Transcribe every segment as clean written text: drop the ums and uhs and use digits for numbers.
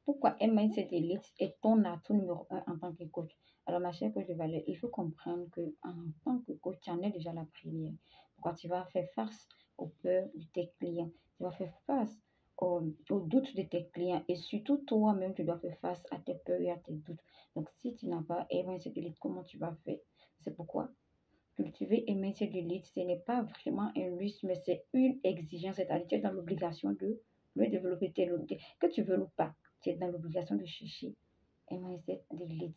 Pourquoi un mindset d'élite est ton atout numéro un en tant que coach? Alors, ma chère coach de valeur, il faut comprendre que en tant que coach, tu en es déjà la première. Pourquoi tu vas faire face aux peurs de tes clients, tu vas faire face aux doutes de tes clients et surtout toi-même, tu dois faire face à tes peurs et à tes doutes. Donc, si tu n'as pas un mindset d'élite, comment tu vas faire? C'est pourquoi cultiver un métier d'élite, ce n'est pas vraiment un luxe, mais c'est une exigence. C'est-à-dire, tu es dans l'obligation de le développer, que tu veux ou pas. Tu es dans l'obligation de chercher un mindset d'élite.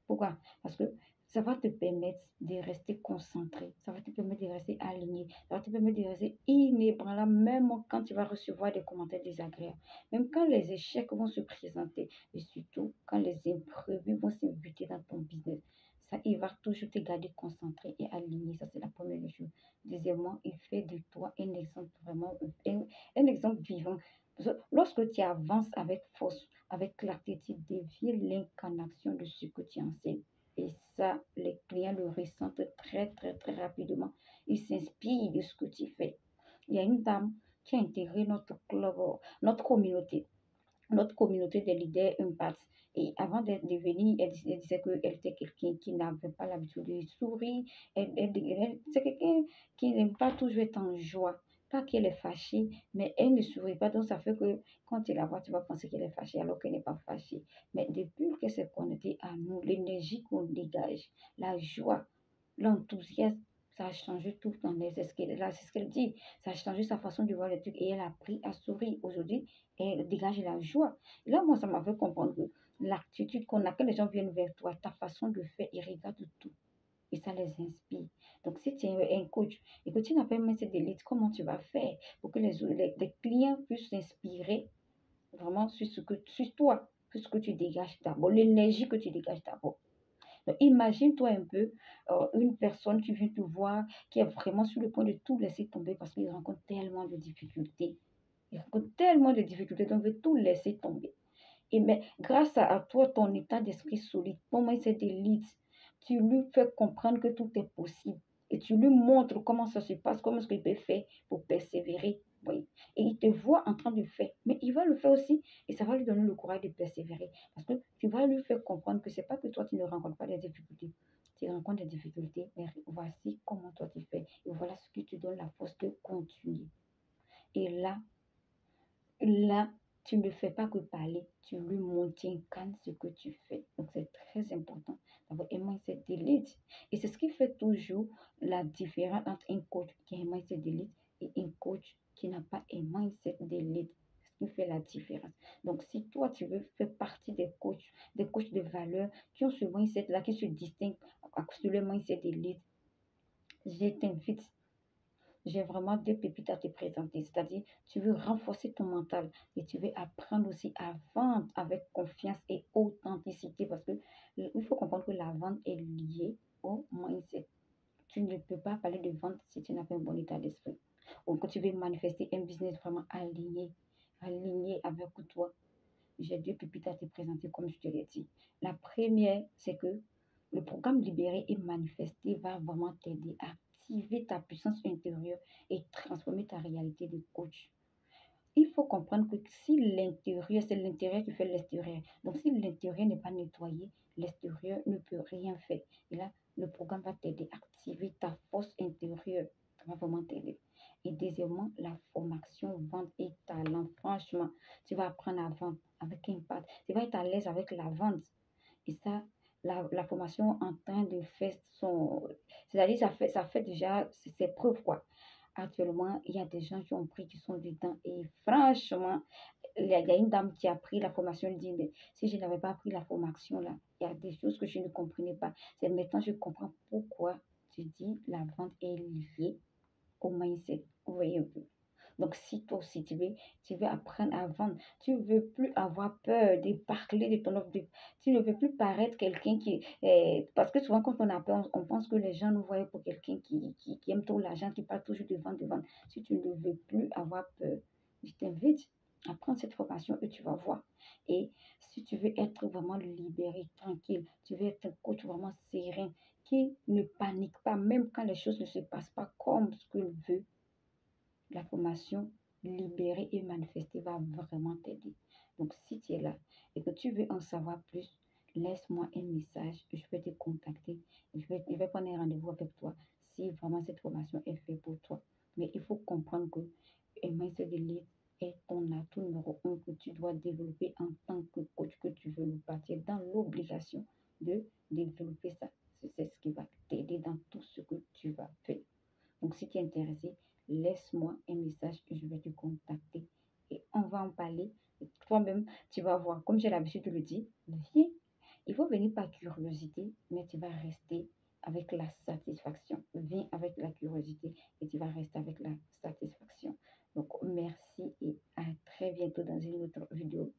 Pourquoi? Parce que ça va te permettre de rester concentré, ça va te permettre de rester aligné, ça va te permettre de rester inébranlable, même quand tu vas recevoir des commentaires désagréables, même quand les échecs vont se présenter, et surtout quand les imprévus vont s'inviter dans ton business. Ça, il va toujours te garder concentré et aligné. Ça, c'est la première chose. Deuxièmement, il fait de toi un exemple vraiment, un exemple vivant. Lorsque tu avances avec force, avec clarté, tu deviens l'incarnation de ce que tu enseignes. Et ça, les clients le ressentent très, très, très rapidement. Ils s'inspirent de ce que tu fais. Il y a une dame qui a intégré notre club, notre communauté des leaders Impact. Et avant de venir, elle disait qu'elle était quelqu'un qui n'avait pas l'habitude de sourire. C'est quelqu'un qui n'aime pas toujours être en joie. Pas qu'elle est fâchée, mais elle ne sourit pas. Donc, ça fait que quand tu la vois, tu vas penser qu'elle est fâchée alors qu'elle n'est pas fâchée. Mais depuis qu'elle s'est connectée à nous, l'énergie qu'on dégage, la joie, l'enthousiasme, ça a changé tout en elle. C'est ce qu'elle dit. Ça a changé sa façon de voir les trucs et elle a appris à sourire. Aujourd'hui, elle dégage la joie. Et là, moi, ça m'a fait comprendre que l'attitude qu'on a, quand les gens viennent vers toi, ta façon de faire, ils regardent tout. Et ça les inspire. Donc, si tu es un coach et que tu n'as pas un mindset d'élite, comment tu vas faire pour que les clients puissent s'inspirer vraiment sur toi, sur ce que tu dégages d'abord, l'énergie que tu dégages d'abord. Donc, imagine-toi un peu une personne qui vient te voir, qui est vraiment sur le point de tout laisser tomber parce qu'il rencontre tellement de difficultés. Il rencontre tellement de difficultés, donc il veut tout laisser tomber. Et mais grâce à toi, ton état d'esprit solide, ton mindset d'élite, tu lui fais comprendre que tout est possible. Et tu lui montres comment ça se passe, comment ce qu'il peut faire pour persévérer. Oui. Et il te voit en train de faire. Mais il va le faire aussi. Et ça va lui donner le courage de persévérer. Parce que tu vas lui faire comprendre que ce n'est pas que toi, tu ne rencontres pas des difficultés. Tu rencontres des difficultés, mais voici comment toi tu fais. Et voilà ce qui te donne la force de continuer. Et là, tu ne fais pas que parler, tu lui montres, tu incarnes ce que tu fais. Donc, c'est très important d'avoir un mindset d'élite. Et c'est ce qui fait toujours la différence entre un coach qui a un mindset d'élite et un coach qui n'a pas un mindset d'élite. C'est ce qui fait la différence. Donc, si toi, tu veux faire partie des coachs de valeur qui ont ce mindset-là, qui se distinguent à cause de leur mindset d'élite, je t'invite, j'ai vraiment deux pépites à te présenter. C'est-à-dire, tu veux renforcer ton mental et tu veux apprendre aussi à vendre avec confiance et authenticité parce que il faut comprendre que la vente est liée au mindset. Tu ne peux pas parler de vente si tu n'as pas un bon état d'esprit. Ou quand tu veux manifester un business vraiment aligné avec toi. J'ai deux pépites à te présenter comme je te l'ai dit. La première, c'est que le programme Libérer et Manifester va vraiment t'aider à activer ta puissance intérieure et transformer ta réalité de coach. Il faut comprendre que si l'intérieur, c'est l'intérieur qui fait l'extérieur. Donc, si l'intérieur n'est pas nettoyé, l'extérieur ne peut rien faire. Et là, le programme va t'aider à activer ta force intérieure. Ça va vraiment t'aider. Et deuxièmement, la formation, vente et talent. Franchement, tu vas apprendre à vendre avec impact. Tu vas être à l'aise avec la vente. Et ça, la formation en train de faire son... C'est-à-dire, ça fait déjà ses preuves, quoi. Actuellement, il y a des gens qui ont pris, qui sont dedans. Et franchement, il y a une dame qui a pris la formation. Elle dit, mais si je n'avais pas pris la formation, là, il y a des choses que je ne comprenais pas. C'est maintenant que je comprends pourquoi tu dis la vente est liée au mindset. Vous voyez un peu. Donc, si toi aussi, tu veux apprendre à vendre, tu ne veux plus avoir peur de parler de ton offre, tu ne veux plus paraître quelqu'un qui... parce que souvent, quand on a peur, on pense que les gens nous voient pour quelqu'un qui aime trop l'argent, qui parle toujours de vendre, de vendre. Si tu ne veux plus avoir peur, je t'invite à prendre cette formation et tu vas voir. Et si tu veux être vraiment libéré, tranquille, tu veux être un coach vraiment serein, qui ne panique pas, même quand les choses ne se passent pas comme ce qu'il veut, la formation libérer et manifester va vraiment t'aider. Donc, si tu es là et que tu veux en savoir plus, laisse-moi un message, je vais te contacter, je vais prendre un rendez-vous avec toi si vraiment cette formation est faite pour toi. Mais il faut comprendre que un mindset d'élite est ton atout numéro un que tu dois développer en tant que coach, que tu veux le partir dans l'obligation de développer ça. C'est ce qui va t'aider dans tout ce que tu vas faire. Donc, si tu es intéressé, laisse-moi un message, je vais te contacter et on va en parler. Toi-même, tu vas voir, comme j'ai l'habitude de le dire, viens. Il faut venir par curiosité, mais tu vas rester avec la satisfaction. Viens avec la curiosité et tu vas rester avec la satisfaction. Donc, merci et à très bientôt dans une autre vidéo.